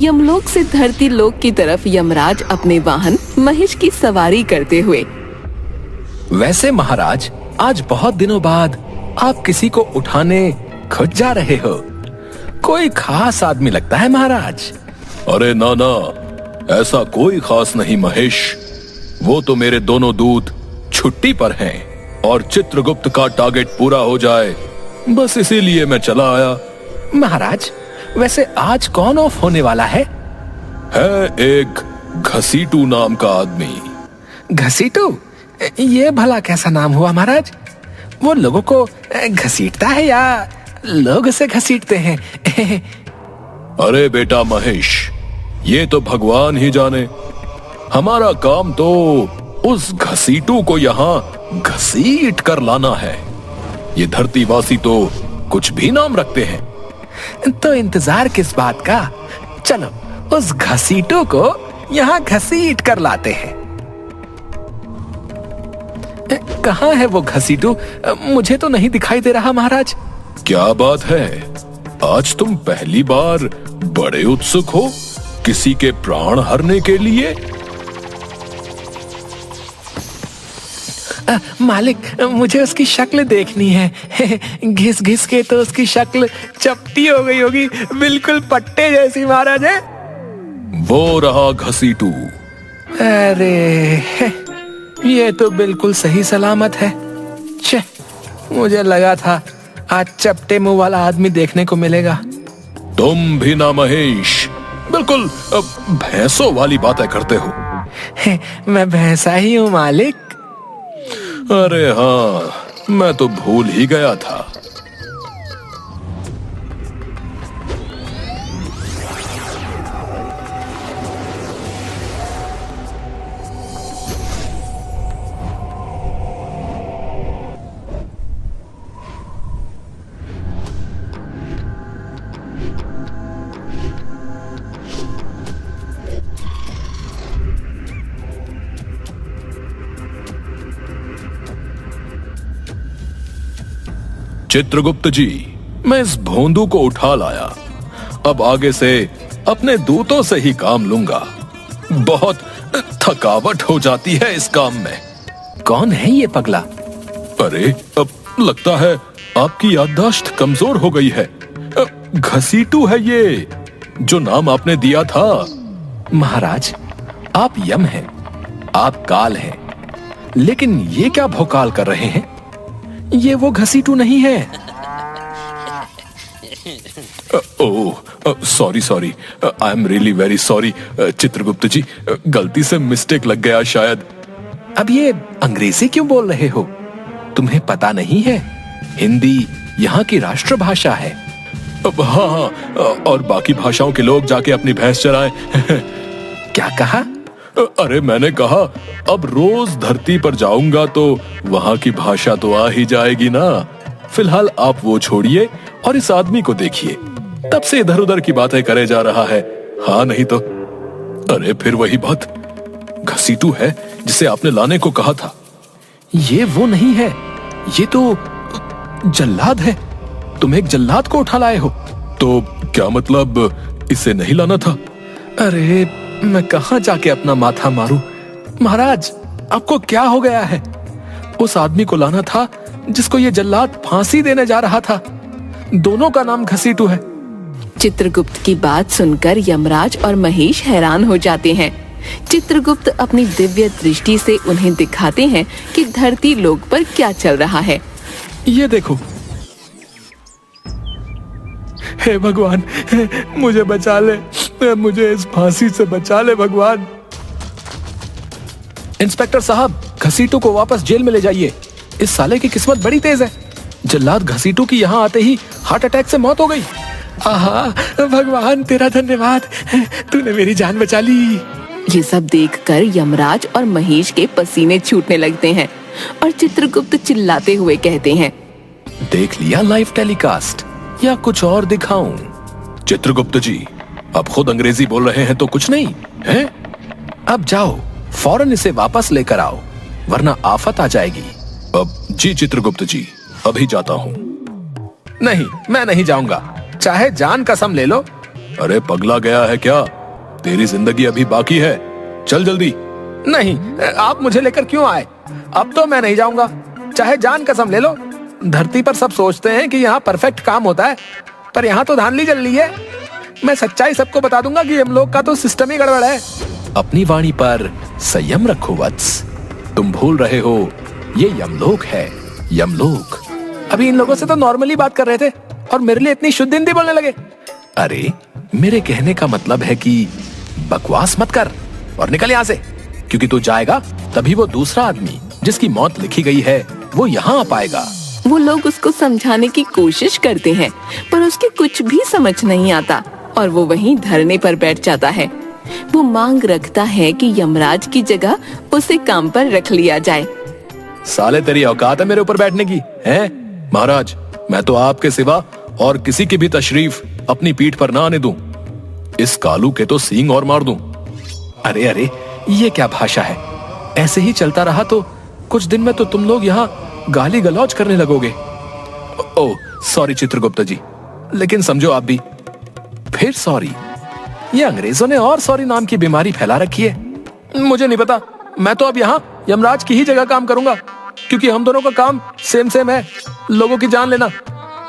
यमलोक से धरती लोक की तरफ यमराज अपने वाहन महिष की सवारी करते हुए। वैसे महाराज, आज बहुत दिनों बाद आप किसी को उठाने खुद जा रहे हो। कोई खास आदमी लगता है महाराज। अरे नाना, ऐसा कोई खास नहीं महेश। वो तो मेरे दोनों दूत छुट्टी पर हैं और चित्रगुप्त का टारगेट पूरा हो जाए, बस इसीलिए मैं चला आया। महाराज, वैसे आज कौन ऑफ होने वाला है? एक घसीटू नाम का आदमी। घसीटू? ये भला कैसा नाम हुआ महाराज? वो लोगों को घसीटता है या लोग उसे घसीटते हैं? अरे बेटा महेश, ये तो भगवान ही जाने। हमारा काम तो उस घसीटू को यहाँ घसीट कर लाना है। ये धरतीवासी तो कुछ भी नाम रखते हैं। तो इंतजार किस बात का? चलो उस घसीटू को यहाँ घसीट कर लाते हैं। कहाँ है वो घसीटू? मुझे तो नहीं दिखाई दे रहा महाराज। क्या बात है, आज तुम पहली बार बड़े उत्सुक हो किसी के प्राण हरने के लिए? मालिक, मुझे उसकी शक्ल देखनी है। घिस घिस के तो उसकी शक्ल चपटी हो गई होगी, बिल्कुल पट्टे जैसी महाराज है। वो रहा घसीटू। अरे ये तो बिल्कुल सही सलामत है। छे, मुझे लगा था आज चपटे मुंह वाला आदमी देखने को मिलेगा। तुम भी ना महेश, बिल्कुल भैंसों वाली बातें करते हो। मैं भैंसा ही हूँ मालिक। अरे हाँ, मैं तो भूल ही गया था। चित्रगुप्त जी, मैं इस भोंदू को उठा लाया। अब आगे से अपने दूतों से ही काम लूंगा। बहुत थकावट हो जाती है इस काम में। कौन है ये पगला? अरे, अब लगता है आपकी याददाश्त कमजोर हो गई है। घसीटू है ये, जो नाम आपने दिया था। महाराज, आप यम हैं, आप काल हैं, लेकिन ये क्या भौकाल कर रहे हैं? ये वो घसीटू नहीं है। Sorry sorry, I am really very sorry Chitragupta ji, गलती से मिस्टेक लग गया शायद। अब ये अंग्रेजी क्यों बोल रहे हो? तुम्हें पता नहीं है, हिंदी यहाँ की राष्ट्रभाषा है। हाँ, और बाकी भाषाओं के लोग जाके अपनी भैंस चराएं। क्या कहा? अरे मैंने कहा, अब रोज धरती पर जाऊंगा तो वहाँ की भाषा तो आ ही जाएगी ना। फिलहाल आप वो छोड़िए और इस आदमी को देखिए, तब से इधर उधर की बातें करे जा रहा है। हाँ नहीं तो। अरे फिर वही बात, घसीटू है जिसे आपने लाने को कहा था। ये वो नहीं है, ये तो जल्लाद है। तुम एक जल्लाद को उठा लाए हो। तो क्या मतलब, इसे नहीं लाना था? अरे मैं कहाँ जाके अपना माथा मारूं? महाराज, आपको क्या हो गया है? उस आदमी को लाना था जिसको ये जल्लाद फांसी देने जा रहा था। दोनों का नाम घसीटू है। चित्रगुप्त की बात सुनकर यमराज और महेश हैरान हो जाते हैं। चित्रगुप्त अपनी दिव्य दृष्टि से उन्हें दिखाते हैं कि धरती लोक पर क्या चल रहा है। ये देखो। हे भगवान, मुझे बचा ले, मुझे इस फांसी से बचा ले भगवान। इंस्पेक्टर साहब, घसीटू को वापस जेल में ले जाइए। इस साले की किस्मत बड़ी तेज है। जल्लाद घसीटू की यहाँ आते ही हार्ट अटैक से मौत हो गई। आहा, भगवान तेरा धन्यवाद, तूने मेरी जान बचा ली। ये सब देखकर यमराज और महेश के पसीने छूटने लगते हैं और चित्रगुप्त चिल्लाते हुए कहते हैं, देख लिया लाइव टेलीकास्ट या कुछ और दिखाऊं? चित्रगुप्त जी, आप खुद अंग्रेजी बोल रहे हैं तो कुछ नहीं है? अब जाओ, फौरन इसे वापस लेकर आओ, वरना आफत आ जाएगी। अब जी चित्रगुप्त जी, अभी जाता हूँ। नहीं, मैं नहीं जाऊंगा, चाहे जान कसम ले लो। अरे पगला गया है क्या? तेरी जिंदगी अभी बाकी है, चल जल्दी। नहीं, आप मुझे लेकर क्यों आए? अब तो मैं नहीं जाऊंगा, चाहे जान कसम ले लो। धरती पर सब सोचते हैं कि यहाँ परफेक्ट काम होता है, पर यहाँ तो धांधली चल रही है। मैं सच्चाई सबको बता दूंगा कि यमलोक का तो सिस्टम ही गड़बड़ है। अपनी वाणी पर संयम रखो वत्स। तुम भूल रहे हो, ये यमलोक है, यमलोक। अभी इन लोगों से तो नॉर्मली बात कर रहे थे और मेरे लिए इतनी शुद्ध हिंदी बोलने लगे। अरे मेरे कहने का मतलब है कि बकवास मत कर और निकल यहाँ से, क्योंकि तू जाएगा तभी वो दूसरा आदमी जिसकी मौत लिखी गई है वो यहाँ आ पाएगा। वो लोग उसको समझाने की कोशिश करते हैं, पर उसके कुछ भी समझ नहीं आता और वो वहीं धरने पर बैठ जाता है। वो मांग रखता है कि यमराज की जगह उसे काम पर रख लिया जाए। साले तेरी औकात है मेरे ऊपर बैठने की, हैं? महाराज, मैं तो आपके सिवा और किसी की भी तशरीफ अपनी पीठ पर ना आने दूं। इस कालू के तो सींग और मार दूं। अरे अरे, ये क्या भाषा है? ऐसे ही चलता रहा तो कुछ दिन में तो तुम लोग यहाँ गाली गलौज करने लगोगे। ओह सॉरी चित्रगुप्त जी, लेकिन समझो आप भी। फिर सॉरी? ये अंग्रेजों ने और सॉरी नाम की बीमारी फैला रखी है। मुझे नहीं पता, मैं तो अब यहाँ यमराज की ही जगह काम करूंगा, क्योंकि हम दोनों का काम सेम है, लोगों की जान लेना।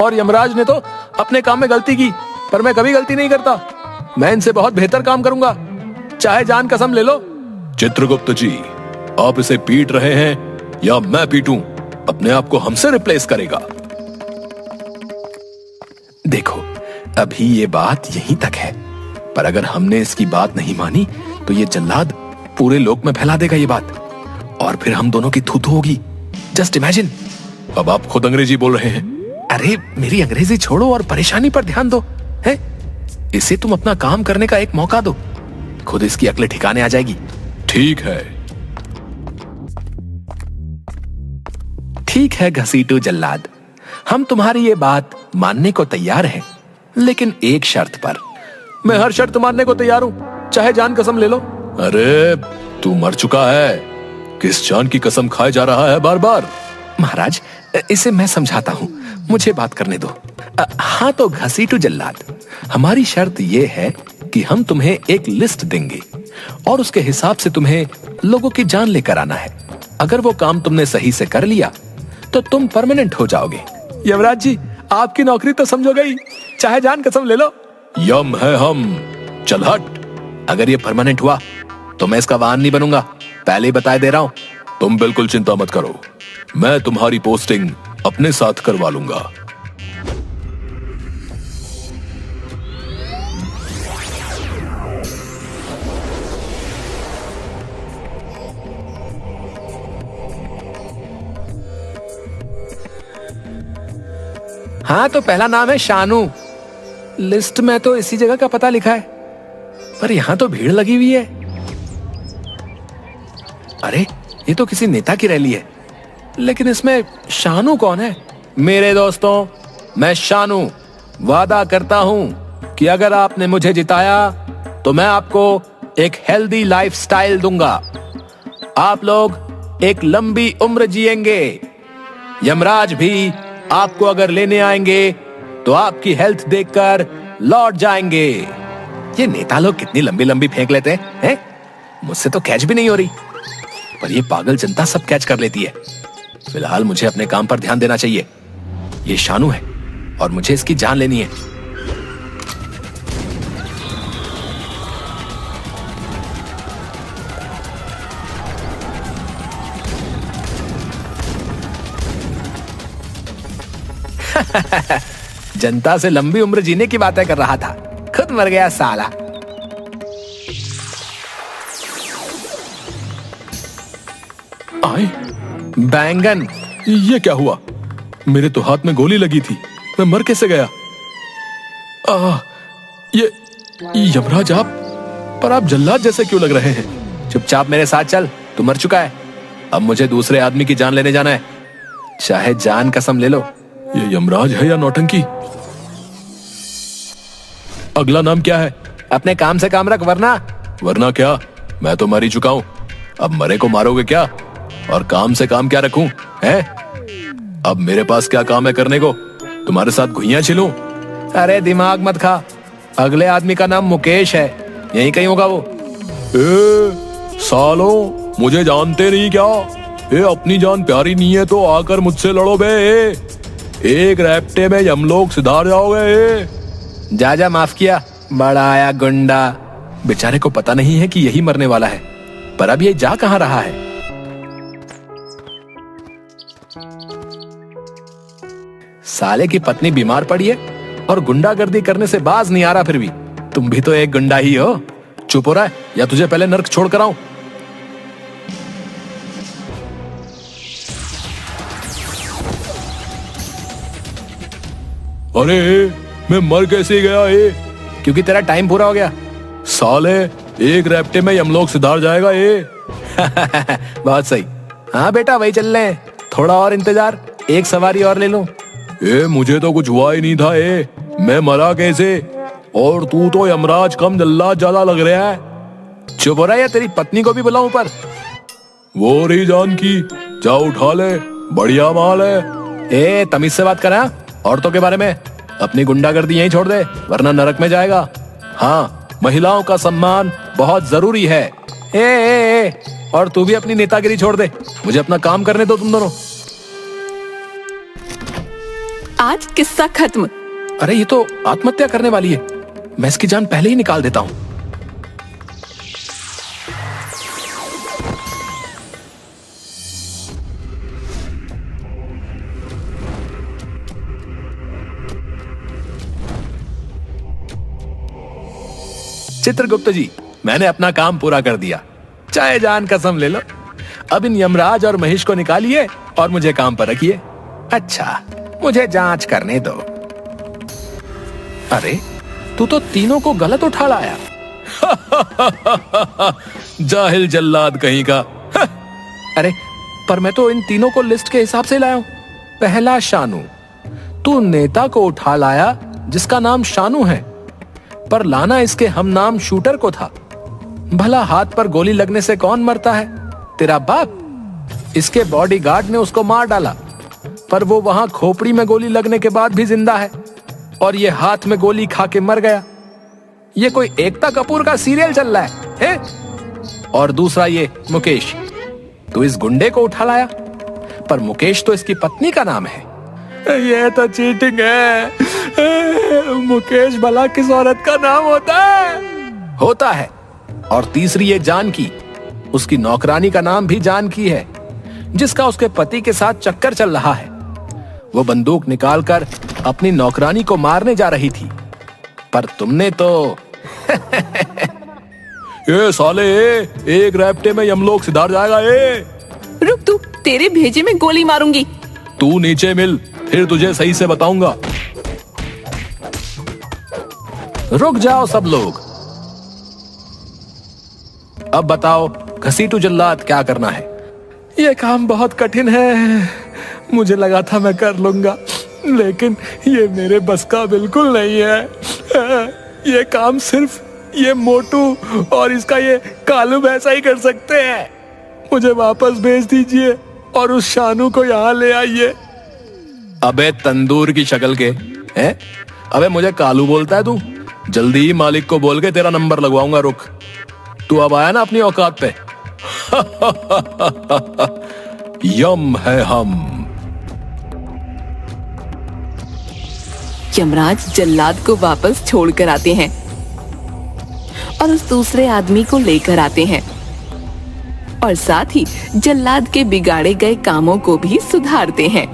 और यमराज ने तो अपने काम में गलती की, पर मैं कभी गलती नहीं करता। मैं इनसे बहुत बेहतर काम करूंगा, चाहे जान कसम ले लो। चित्रगुप्त जी, आप इसे पीट रहे हैं या मैं पीटूं? अपने आप को हमसे रिप्लेस करेगा। देखो, अभी ये बात यहीं तक है, पर अगर हमने इसकी बात नहीं मानी तो ये जल्लाद पूरे लोक में फैला देगा ये बात, और फिर हम दोनों की थू-थू होगी। Just imagine. अब आप खुद अंग्रेजी बोल रहे हैं। अरे मेरी अंग्रेजी छोड़ो और परेशानी पर ध्यान दो, हैं? इसे तुम अपना काम करने का एक मौका दो, खुद इसकी अक्ल ठिकाने आ जाएगी। ठीक है। ठीक है घसीटू जल्लाद, हम तुम्हारी ये बात मानने को तैयार हैं, लेकिन एक शर्त पर। मैं हर शर्त मानने को तैयार हूँ, चाहे जान कसम ले लो। अरे तू मर चुका है, किस जान की कसम खाए जा रहा है बार बार? महाराज, इसे मैं समझाता हूँ, मुझे बात करने दो। हाँ तो घसीटू जल्लाद, हमारी शर्त ये है कि हम तुम्हें एक लिस्ट देंगे और उसके हिसाब से तुम्हें लोगों की जान लेकर आना है। अगर वो काम तुमने सही से कर लिया तो तुम परमानेंट हो जाओगे। यमराज जी, आपकी नौकरी तो समझो गई, चाहे जान कसम ले लो। यम है हम, चल हट। अगर ये परमानेंट हुआ तो मैं इसका वाहन नहीं बनूंगा, पहले ही बता दे रहा हूं। तुम बिल्कुल चिंता मत करो, मैं तुम्हारी पोस्टिंग अपने साथ करवा लूंगा। हाँ तो पहला नाम है शानू। लिस्ट में तो इसी जगह का पता लिखा है, पर यहां तो भीड़ लगी हुई है। अरे ये तो किसी नेता की रैली है, लेकिन इसमें शानू कौन है? मेरे दोस्तों, मैं शानू वादा करता हूं कि अगर आपने मुझे जिताया तो मैं आपको एक हेल्दी लाइफस्टाइल दूंगा। आप लोग एक लंबी उम्र जिएंगे। यमराज भी आपको अगर लेने आएंगे तो आपकी हेल्थ देखकर लौट जाएंगे। ये नेता लोग कितनी लंबी लंबी फेंक लेते हैं? मुझसे तो कैच भी नहीं हो रही, पर ये पागल जनता सब कैच कर लेती है। फिलहाल मुझे अपने काम पर ध्यान देना चाहिए। ये शानू है और मुझे इसकी जान लेनी है। जनता से लंबी उम्र जीने की बातें कर रहा था, खुद मर गया साला। आए बैंगन, ये क्या हुआ? मेरे तो हाथ में गोली लगी थी, मैं मर कैसे गया? ये यमराज आप, पर आप जल्लाद जैसे क्यों लग रहे हैं? चुपचाप मेरे साथ चल, तू मर चुका है। अब मुझे दूसरे आदमी की जान लेने जाना है, चाहे जान कसम ले लो। ये यमराज है या नौटंकी? अगला नाम क्या है? अपने काम से काम रख, वरना क्या? मैं तो मर ही चुका हूं, अब मरे को मारोगे क्या? और काम से काम क्या रखूं? हैं? अब मेरे पास क्या काम है करने को? तुम्हारे साथ घुइयां छिलूं? अरे दिमाग मत खा, अगले आदमी का नाम मुकेश है, यहीं कहीं होगा वो। ए सालों, मुझे जानते नहीं क्या? ए अपनी जान प्यारी नहीं है तो आकर मुझसे लड़ो बे। एक रैप्टे में यमलोक सिधार जाओगे। जा जा, माफ किया। बड़ा आया गुंडा। बेचारे को पता नहीं है कि यही मरने वाला है, पर अब ये जा कहां रहा है? साले की पत्नी बीमार पड़ी है और गुंडागर्दी करने से बाज नहीं आ रहा। फिर भी तुम भी तो एक गुंडा ही हो। चुप हो रहा है या तुझे पहले नर्क छोड़ कर आऊं? अरे मैं मर कैसे गया? क्योंकि तेरा टाइम पूरा हो गया। साले, एक रैप्टे में यमलोक सिधार जाएगा ये। बहुत सही। हाँ बेटा, वही चल रहे हैं। थोड़ा और इंतजार, एक सवारी और ले लूं। मुझे तो कुछ हुआ ही नहीं था। मैं मरा कैसे? और तू तो यमराज कम जल्लाद ज्यादा लग रहा है। चुप हो रहा है या तेरी पत्नी को भी बुलाऊं ऊपर? वो रही जान की, जा उठा ले, बढ़िया माल है। तमीज से बात करा औरतों के बारे में। अपनी गुंडागर्दी यहीं छोड़ दे, वरना नरक में जाएगा। हाँ, महिलाओं का सम्मान बहुत जरूरी है। और तू भी अपनी नेतागिरी छोड़ दे, मुझे अपना काम करने दो तुम दोनों। आज किस्सा खत्म। अरे ये तो आत्महत्या करने वाली है, मैं इसकी जान पहले ही निकाल देता हूं। चित्रगुप्त जी, मैंने अपना काम पूरा कर दिया, चाहे जान कसम ले लो। अब इन यमराज और महेश को निकालिए और मुझे काम पर रखिए। अच्छा, मुझे जांच करने दो। अरे तू तो तीनों को गलत उठा लाया। जाहिल जल्लाद कहीं का। अरे पर मैं तो इन तीनों को लिस्ट के हिसाब से लाया हूं। पहला शानू, तू नेता को उठा लाया जिसका नाम शानू है, पर लाना इसके हम नाम शूटर को था। भला हाथ पर गोली लगने से कौन मरता है? तेरा बाप। इसके बॉडीगार्ड ने उसको मार डाला, पर वो वहां खोपड़ी में गोली लगने के बाद भी जिंदा है, और ये हाथ में गोली खा के मर गया। ये कोई एकता कपूर का सीरियल चल रहा है? और दूसरा ये मुकेश, तू इस गुंडे को उठा लाया, पर मुकेश तो इसकी पत्नी का नाम है। ये तो चीटिंग है। मुकेश भला किस औरत का नाम होता है? होता है। और तीसरी ये जानकी, उसकी नौकरानी का नाम भी जानकी है, जिसका उसके पति के साथ चक्कर चल रहा है। वो बंदूक निकालकर अपनी नौकरानी को मारने जा रही थी, पर तुमने तो ये साले, एक रैप्टे में यमलोक सिधार जाएगा। रुक तू, तेरे भेजे में गोली मारूंगी। तू नीचे मिल, फिर तुझे सही से बताऊंगा। रुक जाओ सब लोग। अब बताओ घसीटू जल्लाद, क्या करना है? ये काम बहुत कठिन है। मुझे लगा था मैं कर लूंगा, लेकिन ये मेरे बस का बिल्कुल नहीं है। ये काम सिर्फ ये मोटू और इसका ये कालू भैंसा ही कर सकते हैं। मुझे वापस भेज दीजिए और उस शानू को यहाँ ले आइए। अबे तंदूर की शक्ल के हैं? अबे मुझे कालू बोलता है तू? जल्दी ही मालिक को बोल के तेरा नंबर लगवाऊंगा। रुक, तू अब आया ना अपनी औकात पे। यम है हम। यमराज जल्लाद को वापस छोड़कर आते हैं और उस दूसरे आदमी को लेकर आते हैं, और साथ ही जल्लाद के बिगाड़े गए कामों को भी सुधारते हैं।